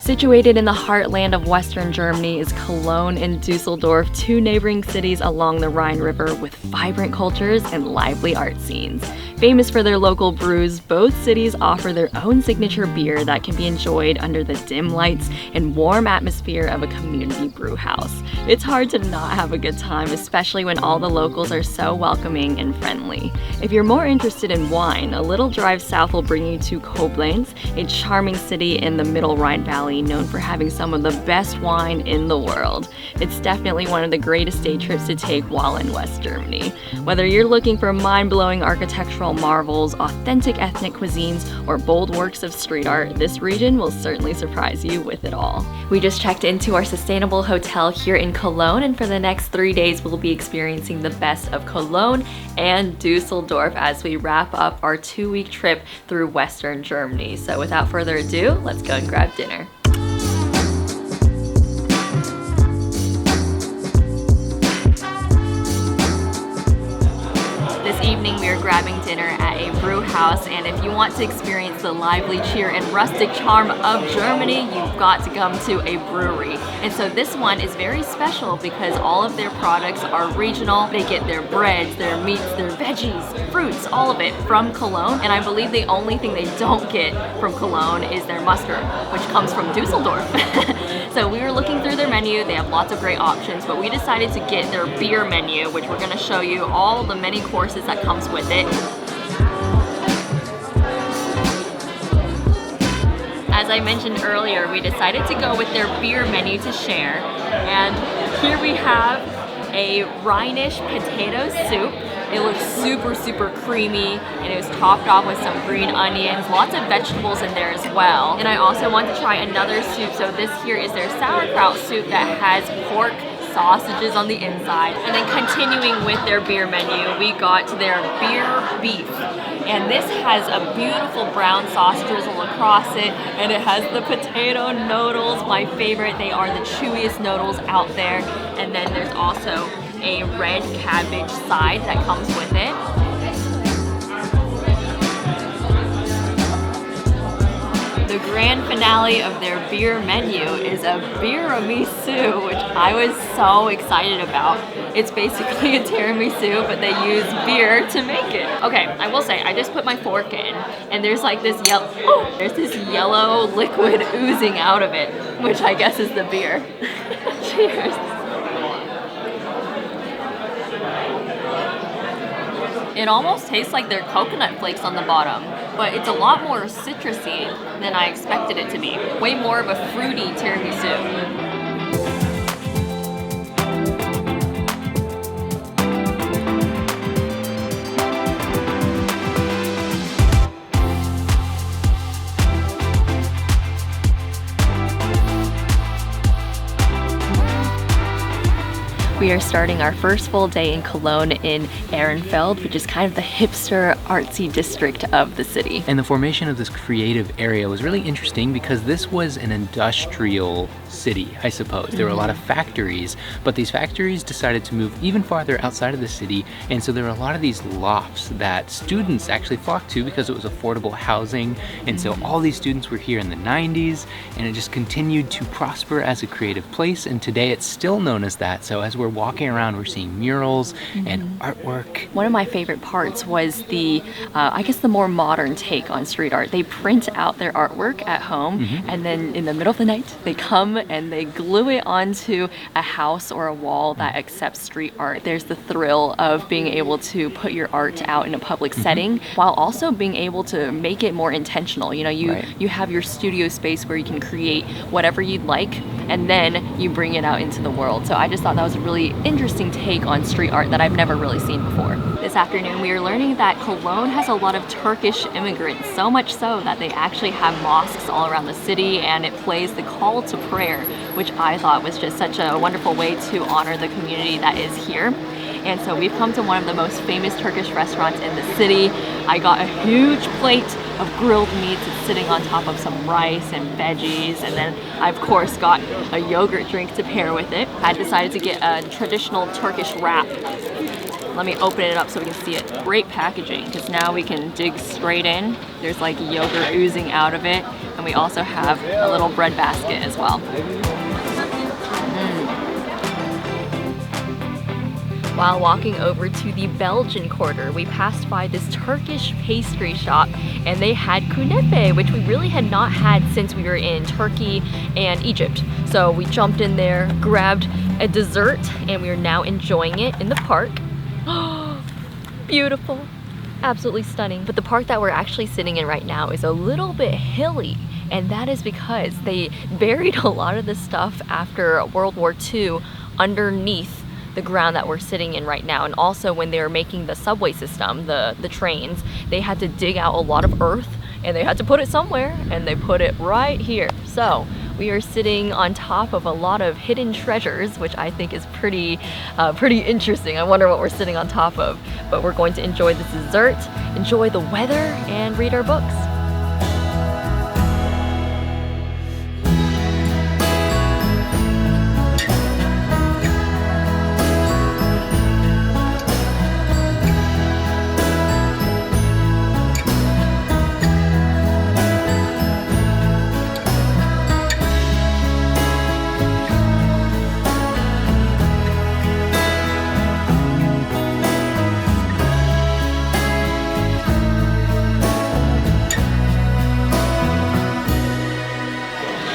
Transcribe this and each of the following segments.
Situated in the heartland of Western Germany is Cologne and Düsseldorf, two neighboring cities along the Rhine River with vibrant cultures and lively art scenes. Famous for their local brews, both cities offer their own signature beer that can be enjoyed under the dim lights and warm atmosphere of a community brew house. It's hard to not have a good time, especially when all the locals are so welcoming and friendly. If you're more interested in wine, a little drive south will bring you to Koblenz, a charming city in the Middle Rhine Valley known for having some of the best wine in the world. It's definitely one of the greatest day trips to take while in West Germany. Whether you're looking for mind-blowing architectural marvels, authentic ethnic cuisines, or bold works of street art, this region will certainly surprise you with it all. We just checked into our sustainable hotel here in Cologne, and for the next 3 days we'll be experiencing the best of Cologne and Düsseldorf as we wrap up our 2-week trip through Western Germany. So without further ado, let's go and grab dinner. This evening we are grabbing dinner at a brew house, and if you want to experience the lively cheer and rustic charm of Germany, you've got to come to a brewery. And so this one is very special because all of their products are regional. They get their breads, their meats, their veggies, fruits, all of it from Cologne. And I believe the only thing they don't get from Cologne is their mustard, which comes from Düsseldorf. So we were looking through their menu. They have lots of great options, but we decided to get their beer menu, which we're going to show you all the many courses that comes with it. As I mentioned earlier, we decided to go with their beer menu to share, and here we have a Rhinish potato soup. It looks super creamy, and it was topped off with some green onions, lots of vegetables in there as well. And I also want to try another soup. So this here is their sauerkraut soup that has pork sausages on the inside. And then continuing with their beer menu, we got their beer beef. And this has a beautiful brown sauce drizzle across it, and it has the potato noodles, my favorite. They are the chewiest noodles out there. And then there's also a red cabbage side that comes with it. The grand finale of their beer menu is a tiramisu, which I was so excited about. It's basically a tiramisu, but they use beer to make it. Okay, I will say, I just put my fork in, and there's like this yellow liquid oozing out of it, which I guess is the beer. Cheers. It almost tastes like they're coconut flakes on the bottom, but it's a lot more citrusy than I expected it to be. Way more of a fruity tiramisu. We are starting our first full day in Cologne in Ehrenfeld, which is kind of the hipster, artsy district of the city. And the formation of this creative area was really interesting because this was an industrial city, I suppose. There were a lot of factories, but these factories decided to move even farther outside of the city, and so there were a lot of these lofts that students actually flocked to because it was affordable housing. And so all these students were here in the 90s, and it just continued to prosper as a creative place, and today it's still known as that. So as we're walking around, we're seeing murals and artwork. One of my favorite parts was the, I guess the more modern take on street art. They print out their artwork at home, and then in the middle of the night, they come and they glue it onto a house or a wall that accepts street art. There's the thrill of being able to put your art out in a public setting while also being able to make it more intentional. You know, you have your studio space where you can create whatever you'd like, and then you bring it out into the world. So I just thought that was a really interesting take on street art that I've never really seen before. This afternoon we are learning that Cologne has a lot of Turkish immigrants, so much so that they actually have mosques all around the city, and it plays the call to prayer, which I thought was just such a wonderful way to honor the community that is here. And so we've come to one of the most famous Turkish restaurants in the city. I got a huge plate of grilled meats. It's sitting on top of some rice and veggies, and then I of course got a yogurt drink to pair with it. I decided to get a traditional Turkish wrap. Let me open it up so we can see it. Great packaging, because now we can dig straight in. There's like yogurt oozing out of it. And we also have a little bread basket as well. While walking over to the Belgian quarter, we passed by this Turkish pastry shop, and they had kunefe, which we really had not had since we were in Turkey and Egypt. So we jumped in there, grabbed a dessert, and we are now enjoying it in the park. Beautiful, absolutely stunning. But the park that we're actually sitting in right now is a little bit hilly, and that is because they buried a lot of the stuff after World War II underneath the ground that we're sitting in right now. And also when they were making the subway system, the trains, they had to dig out a lot of earth and they had to put it somewhere, and they put it right here. So we are sitting on top of a lot of hidden treasures, which I think is pretty interesting. I wonder what we're sitting on top of, but we're going to enjoy this dessert, enjoy the weather, and read our books.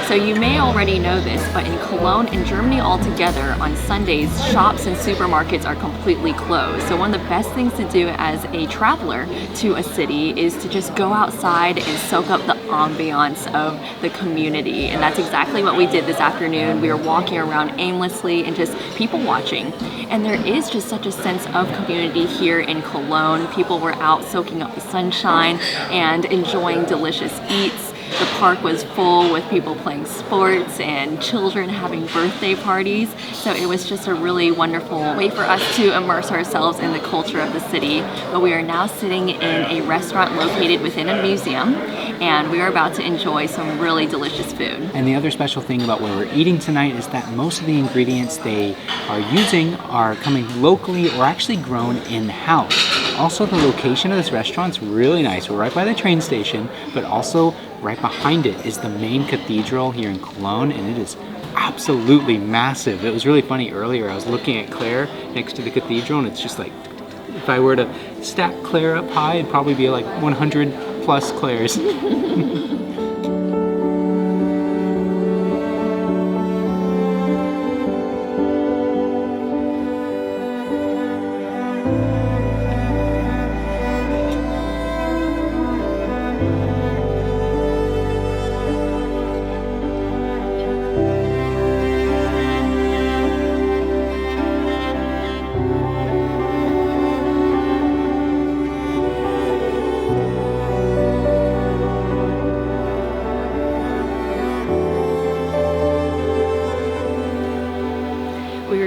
So you may already know this, but in Cologne and Germany altogether, on Sundays, shops and supermarkets are completely closed. So one of the best things to do as a traveler to a city is to just go outside and soak up the ambiance of the community. And that's exactly what we did this afternoon. We were walking around aimlessly and just people watching. And there is just such a sense of community here in Cologne. People were out soaking up the sunshine and enjoying delicious eats. The park was full with people playing sports and children having birthday parties. So it was just a really wonderful way for us to immerse ourselves in the culture of the city. But we are now sitting in a restaurant located within a museum, and we are about to enjoy some really delicious food. And the other special thing about where we're eating tonight is that most of the ingredients they are using are coming locally or actually grown in-house. Also, the location of this restaurant's really nice. We're right by the train station, but also right behind it is the main cathedral here in Cologne, and it is absolutely massive. It was really funny earlier. I was looking at Claire next to the cathedral, and it's just like, if I were to stack Claire up high, it'd probably be like 100 plus Claires.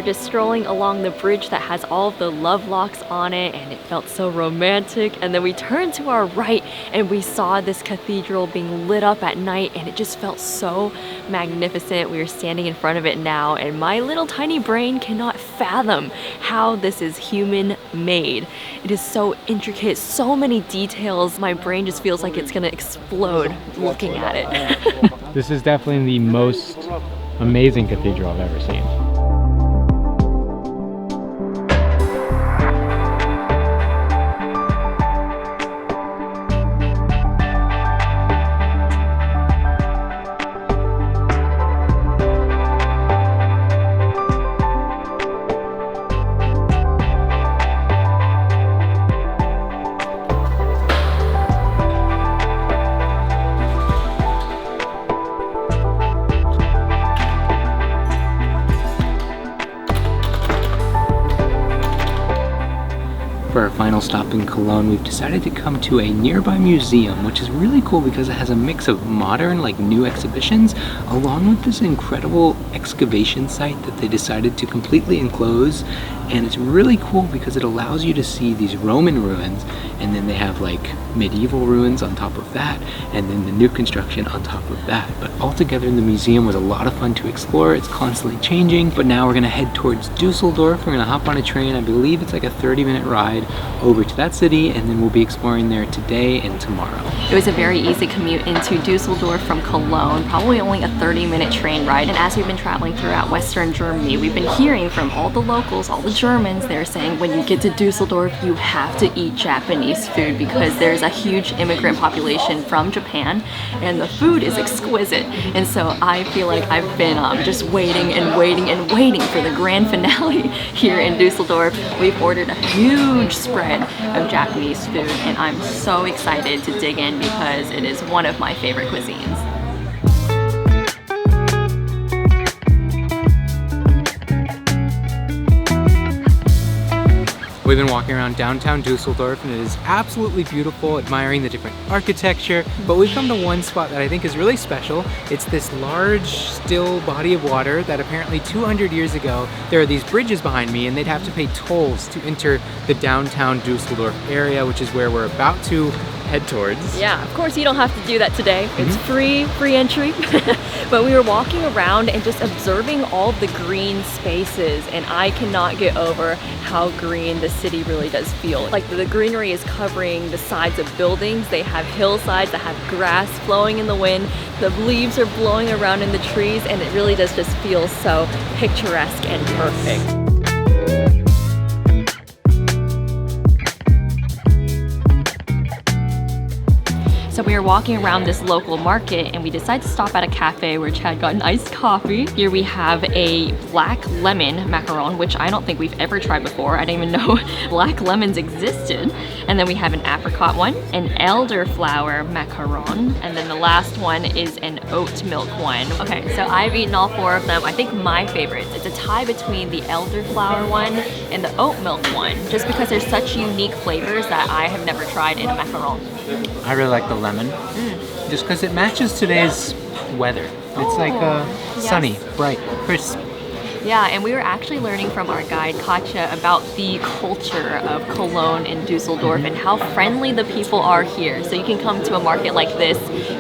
Just strolling along the bridge that has all of the love locks on it, and it felt so romantic. And then we turned to our right and we saw this cathedral being lit up at night, and it just felt so magnificent. We are standing in front of it now, and my little tiny brain cannot fathom how this is human made. It is so intricate, so many details. My brain just feels like it's gonna explode looking at it. This is definitely the most amazing cathedral I've ever seen. For our final stop in Cologne, we've decided to come to a nearby museum, which is really cool because it has a mix of modern, like new exhibitions, along with this incredible excavation site that they decided to completely enclose. And it's really cool because it allows you to see these Roman ruins, and then they have like medieval ruins on top of that, and then the new construction on top of that. But altogether, the museum was a lot of fun to explore. It's constantly changing. But now we're gonna head towards Düsseldorf. We're gonna hop on a train. I believe it's like a 30-minute ride, over to that city, and then we'll be exploring there today and tomorrow. It was a very easy commute into Düsseldorf from Cologne, probably only a 30-minute train ride. And as we've been traveling throughout Western Germany, we've been hearing from all the locals, all the Germans, they're saying when you get to Düsseldorf, you have to eat Japanese food because there's a huge immigrant population from Japan and the food is exquisite. And so I feel like I've been just waiting and waiting and waiting for the grand finale here in Düsseldorf. We've ordered a huge spread of Japanese food and I'm so excited to dig in because it is one of my favorite cuisines. We've been walking around downtown Düsseldorf and it is absolutely beautiful, admiring the different architecture, but we've come to one spot that I think is really special. It's this large, still body of water that apparently 200 years ago, there are these bridges behind me and they'd have to pay tolls to enter the downtown Düsseldorf area, which is where we're about to head towards. Yeah, of course you don't have to do that today. It's free entry. But we were walking around and just observing all the green spaces and I cannot get over how green the city really does feel. Like the greenery is covering the sides of buildings. They have hillsides that have grass flowing in the wind. The leaves are blowing around in the trees and it really does just feel so picturesque and perfect. So we were walking around this local market and we decided to stop at a cafe where Chad got iced coffee. Here we have a black lemon macaron, which I don't think we've ever tried before. I didn't even know black lemons existed. And then we have an apricot one, an elderflower macaron, and then the last one is an oat milk one. Okay, so I've eaten all four of them. I think my favorite, it's a tie between the elderflower one and the oat milk one, just because there's such unique flavors that I have never tried in a macaron. I really like the lemon, just because it matches today's weather. It's like sunny, bright, crisp. Yeah, and we were actually learning from our guide Katja about the culture of Cologne and Düsseldorf and how friendly the people are here. So you can come to a market like this,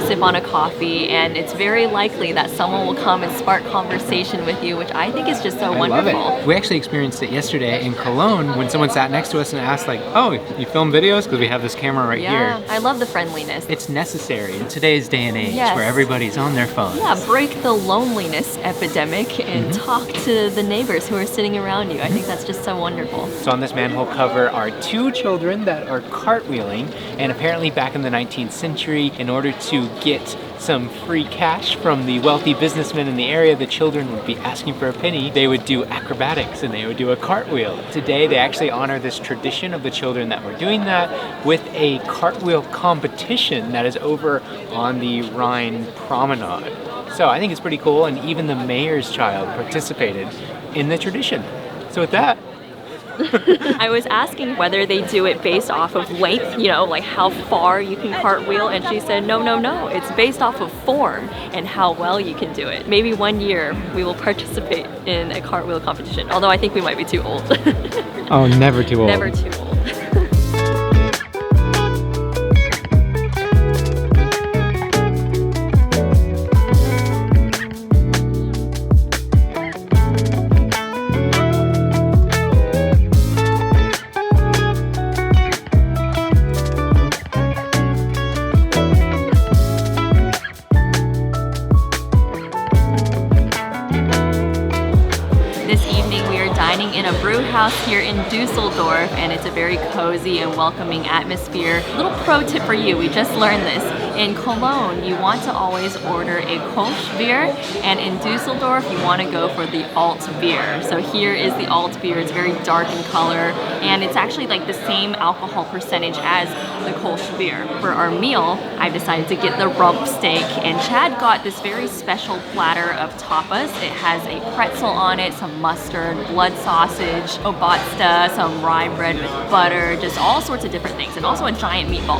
sip on a coffee, and it's very likely that someone will come and spark conversation with you, which I think is just so wonderful. I love it. We actually experienced it yesterday in Cologne when someone sat next to us and asked like, oh, you film videos? Because we have this camera right here. Yeah, I love the friendliness. It's necessary in today's day and age where everybody's on their phones. Yeah, break the loneliness epidemic and talk to the neighbors who are sitting around you. I think that's just so wonderful. So on this manhole cover are two children that are cartwheeling, and apparently back in the 19th century, in order to get some free cash from the wealthy businessmen in the area, the children would be asking for a penny. They would do acrobatics and they would do a cartwheel. Today they actually honor this tradition of the children that were doing that with a cartwheel competition that is over on the Rhine Promenade. So I think it's pretty cool, and even the mayor's child participated in the tradition. So with that, I was asking whether they do it based off of length, you know, like how far you can cartwheel, and she said, no, it's based off of form and how well you can do it. Maybe one year we will participate in a cartwheel competition, although I think we might be too old. Oh, never too old. Never too old. In a brew house here in Düsseldorf, and it's a very cozy and welcoming atmosphere. Little pro tip for you, we just learned this. In Cologne, you want to always order a Kolsch beer, and in Düsseldorf, you want to go for the Alt beer. So here is the Alt beer. It's very dark in color, and it's actually like the same alcohol percentage as the Kolsch beer. For our meal, I've decided to get the rump steak, and Chad got this very special platter of tapas. It has a pretzel on it, some mustard, blood sausage, obatsta, some rye bread with butter, just all sorts of different things, and also a giant meatball.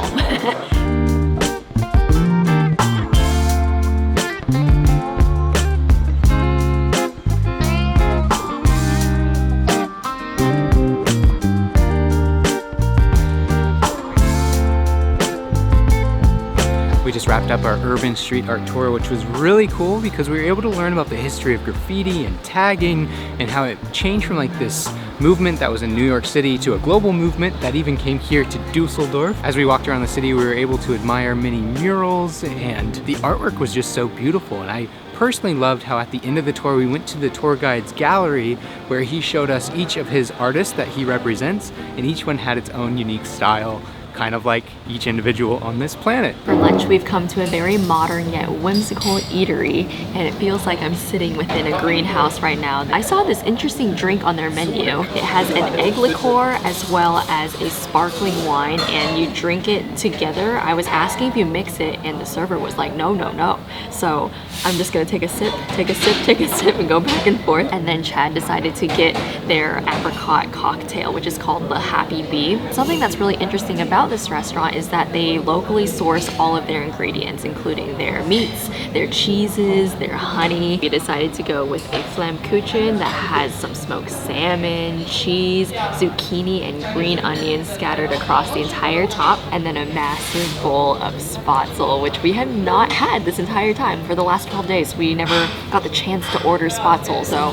We just wrapped up our urban street art tour, which was really cool because we were able to learn about the history of graffiti and tagging and how it changed from like this movement that was in New York City to a global movement that even came here to Dusseldorf. As we walked around the city, we were able to admire many murals, and the artwork was just so beautiful. And I personally loved how at the end of the tour, we went to the tour guide's gallery where he showed us each of his artists that he represents, and each one had its own unique style, kind of like each individual on this planet. For lunch, we've come to a very modern yet whimsical eatery, and it feels like I'm sitting within a greenhouse right now. I saw this interesting drink on their menu. It has an egg liqueur as well as a sparkling wine, and you drink it together. I was asking if you mix it, and the server was like, no, no, no. So I'm just gonna take a sip, take a sip, take a sip, and go back and forth. And then Chad decided to get their apricot cocktail, which is called the Happy Bee. Something that's really interesting about this restaurant is that they locally source all of their ingredients, including their meats, their cheeses, their honey. We decided to go with a flammkuchen that has some smoked salmon, cheese, zucchini, and green onions scattered across the entire top, and then a massive bowl of spatzel, which we have not had this entire time. For the last 12 days, we never got the chance to order spatzel, so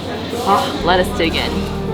let us dig in.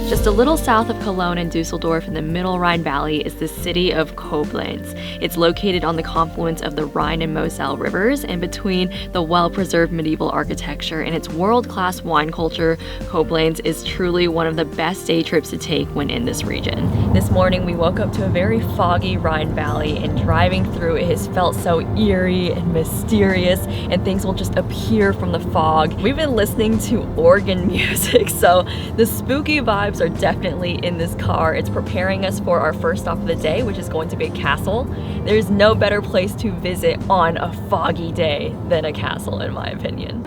Just a little south of Cologne and Düsseldorf in the Middle Rhine Valley is the city of Koblenz. It's located on the confluence of the Rhine and Moselle rivers, and between the well-preserved medieval architecture and its world-class wine culture, Koblenz is truly one of the best day trips to take when in this region. This morning we woke up to a very foggy Rhine Valley, and driving through it has felt so eerie and mysterious, and things will just appear from the fog. We've been listening to organ music, so the spooky vibes are definitely in this car. It's preparing us for our first stop of the day, which is going to be a castle. There's no better place to visit on a foggy day than a castle, in my opinion.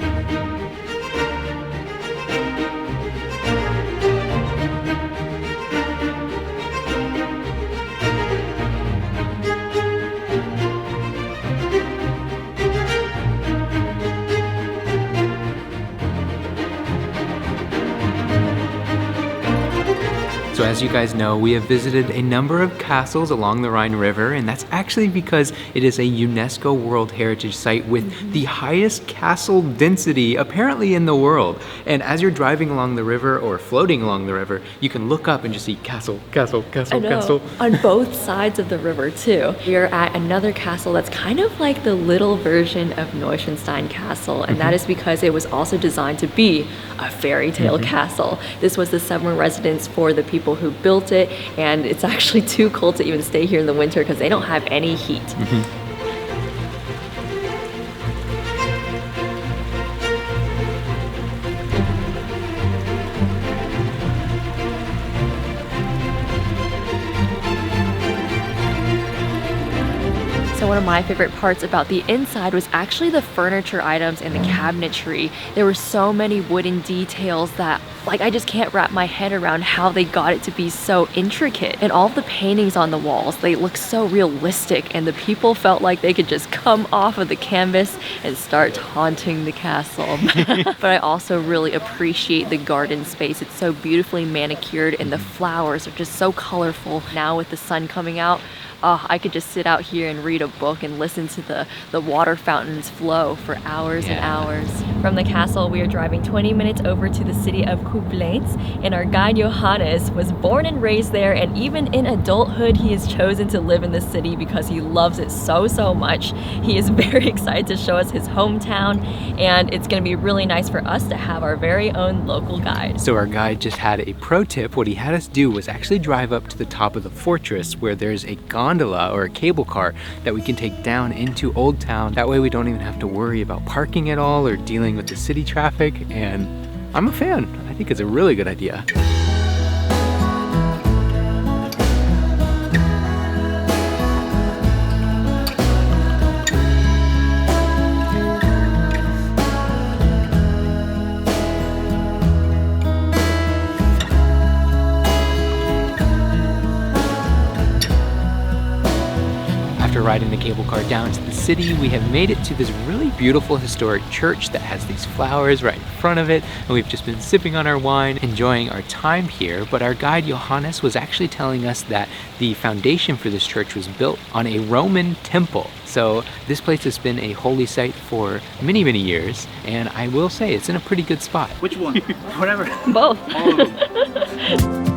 So as you guys know, we have visited a number of castles along the Rhine River, and that's actually because it is a UNESCO World Heritage Site with the highest castle density apparently in the world. And as you're driving along the river or floating along the river, you can look up and just see castle, castle, castle, castle. On both sides of the river too. We are at another castle that's kind of like the little version of Neuschwanstein Castle, and that is because it was also designed to be a fairy tale castle. This was the summer residence for the people who built it, and it's actually too cold to even stay here in the winter because they don't have any heat. So one of my favorite parts about the inside was actually the furniture items and the cabinetry. There were so many wooden details that I just can't wrap my head around how they got it to be so intricate. And all of the paintings on the walls, they look so realistic, and the people felt like they could just come off of the canvas and start taunting the castle. But I also really appreciate the garden space. It's so beautifully manicured, and the flowers are just so colorful. Now with the sun coming out, I could just sit out here and read a book and listen to the water fountains flow for hours and hours. From the castle, we are driving 20 minutes over to the city of Koblenz, and our guide Johannes was born and raised there, and even in adulthood, he has chosen to live in the city because he loves it so, so much. He is very excited to show us his hometown, and it's going to be really nice for us to have our very own local guide. So our guide just had a pro tip. What he had us do was actually drive up to the top of the fortress where there's a gondola or a cable car that we can take down into Old Town. That way we don't even have to worry about parking at all or dealing with the city traffic, and I'm a fan. I think it's a really good idea. riding the cable car down to the city, we have made it to this really beautiful historic church that has these flowers right in front of it, and we've just been sipping on our wine, enjoying our time here. But our guide Johannes was actually telling us that the foundation for this church was built on a Roman temple. So this place has been a holy site for many, many years, and I will say it's in a pretty good spot. Which one? Whatever. Both. All of them.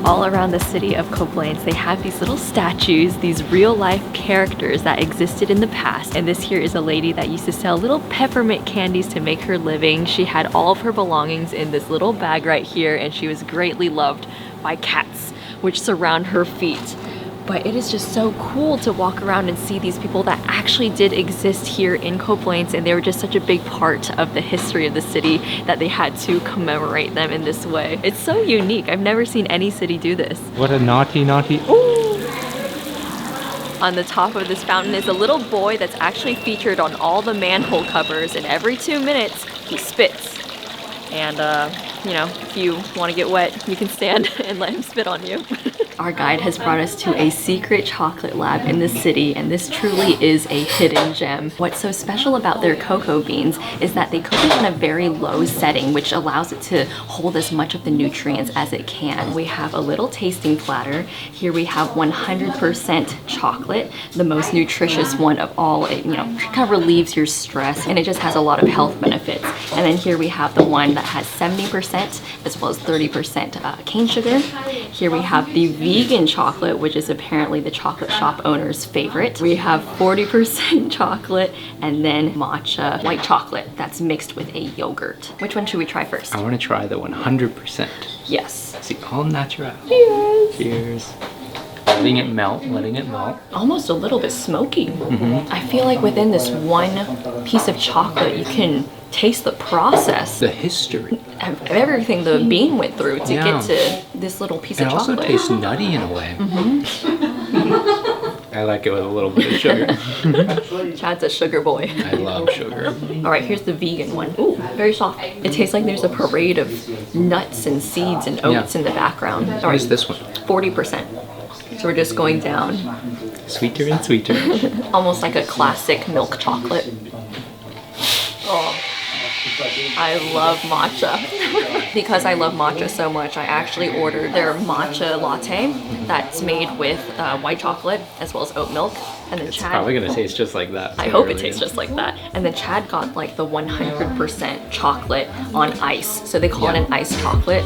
All around the city of Koblenz, they have these little statues, these real-life characters that existed in the past. And this here is a lady that used to sell little peppermint candies to make her living. She had all of her belongings in this little bag right here, and she was greatly loved by cats, which surround her feet. But it is just so cool to walk around and see these people that actually did exist here in Koblenz, and they were just such a big part of the history of the city that they had to commemorate them in this way. It's so unique. I've never seen any city do this. What a naughty, naughty. Ooh! On the top of this fountain is a little boy that's actually featured on all the manhole covers, and every 2 minutes he spits. And you know, if you want to get wet, you can stand and let him spit on you. Our guide has brought us to a secret chocolate lab in the city, and this truly is a hidden gem. What's so special about their cocoa beans is that they cook it in a very low setting, which allows it to hold as much of the nutrients as it can. We have a little tasting platter. Here we have 100% chocolate, the most nutritious one of all. It, you know, kind of relieves your stress, and it just has a lot of health benefits. And then here we have the one that has 70% as well as 30% cane sugar. Here we have the vegan chocolate, which is apparently the chocolate shop owner's favorite. We have 40% chocolate, and then matcha white chocolate that's mixed with a yogurt. Which one should we try first? I want to try the 100%. Yes. See, all natural. Cheers. Cheers. Letting it melt, letting it melt. Almost a little bit smoky. I feel like within this one piece of chocolate, you can taste the process. The history. Of everything the bean went through to get to this little piece of chocolate. It also tastes nutty in a way. I like it with a little bit of sugar. Chad's a sugar boy. I love sugar. All right, here's the vegan one. Ooh, very soft. It tastes like there's a parade of nuts and seeds and oats in the background. All What is right, this one? 40%. So we're just going down. Sweeter and sweeter. Almost like a classic milk chocolate. Oh, I love matcha. Because I love matcha so much, I actually ordered their matcha latte that's made with white chocolate as well as oat milk. And then Chad, Probably gonna taste just like that. I hope it tastes just like that. And then Chad got like the 100% chocolate on ice. So they call it an iced chocolate.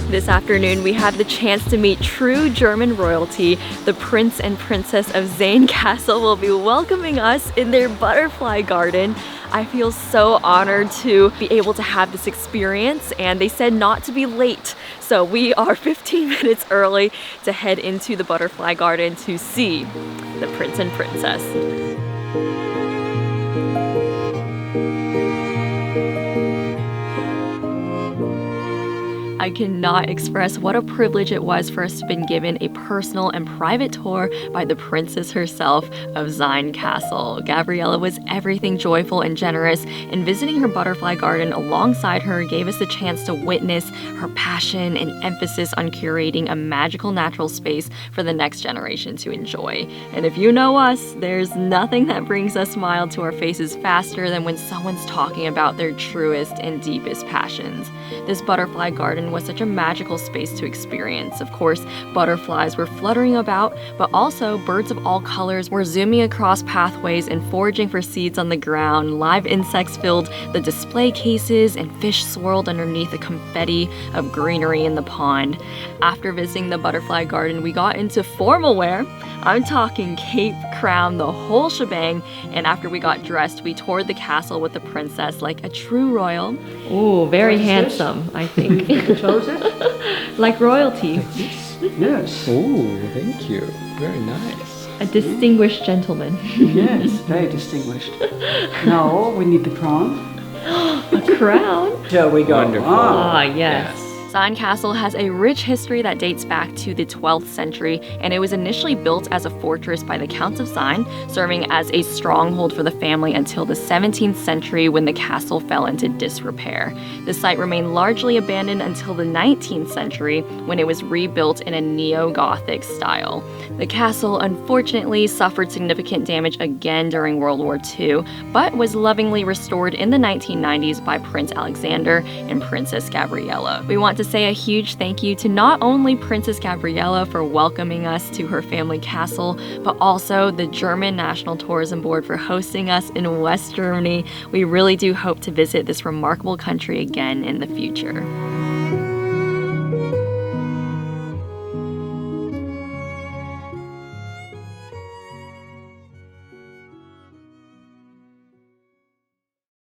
This afternoon, we had the chance to meet true German royalty. The Prince and Princess of Zane Castle will be welcoming us in their butterfly garden. I feel so honored to be able to have this experience, and they said not to be late. So we are 15 minutes early to head into the butterfly garden to see the Prince and Princess. I cannot express what a privilege it was for us to have been given a personal and private tour by the princess herself of Zane Castle. Gabriella was everything joyful and generous, and visiting her butterfly garden alongside her gave us a chance to witness her passion and emphasis on curating a magical natural space for the next generation to enjoy. And if you know us, there's nothing that brings a smile to our faces faster than when someone's talking about their truest and deepest passions. This butterfly garden was such a magical space to experience. Of course, butterflies were fluttering about, but also birds of all colors were zooming across pathways and foraging for seeds on the ground. Live insects filled the display cases, and fish swirled underneath the confetti of greenery in the pond. After visiting the butterfly garden, we got into formal wear. I'm talking cape, crown, the whole shebang, and after we got dressed, we toured the castle with the princess like a true royal. Ooh, very handsome, I think. Like royalty. Yes. Oh, thank you. Very nice. A distinguished gentleman. Yes, very distinguished. Now we need the crown. A crown? Here we go. Wonderful. Ah, yes. Yeah. Sayn Castle has a rich history that dates back to the 12th century, and it was initially built as a fortress by the Counts of Sayn, serving as a stronghold for the family until the 17th century when the castle fell into disrepair. The site remained largely abandoned until the 19th century when it was rebuilt in a neo-Gothic style. The castle unfortunately suffered significant damage again during World War II, but was lovingly restored in the 1990s by Prince Alexander and Princess Gabriella. We want to say a huge thank you to not only Princess Gabriella for welcoming us to her family castle, but also the German National Tourism Board for hosting us in West Germany. We really do hope to visit this remarkable country again in the future.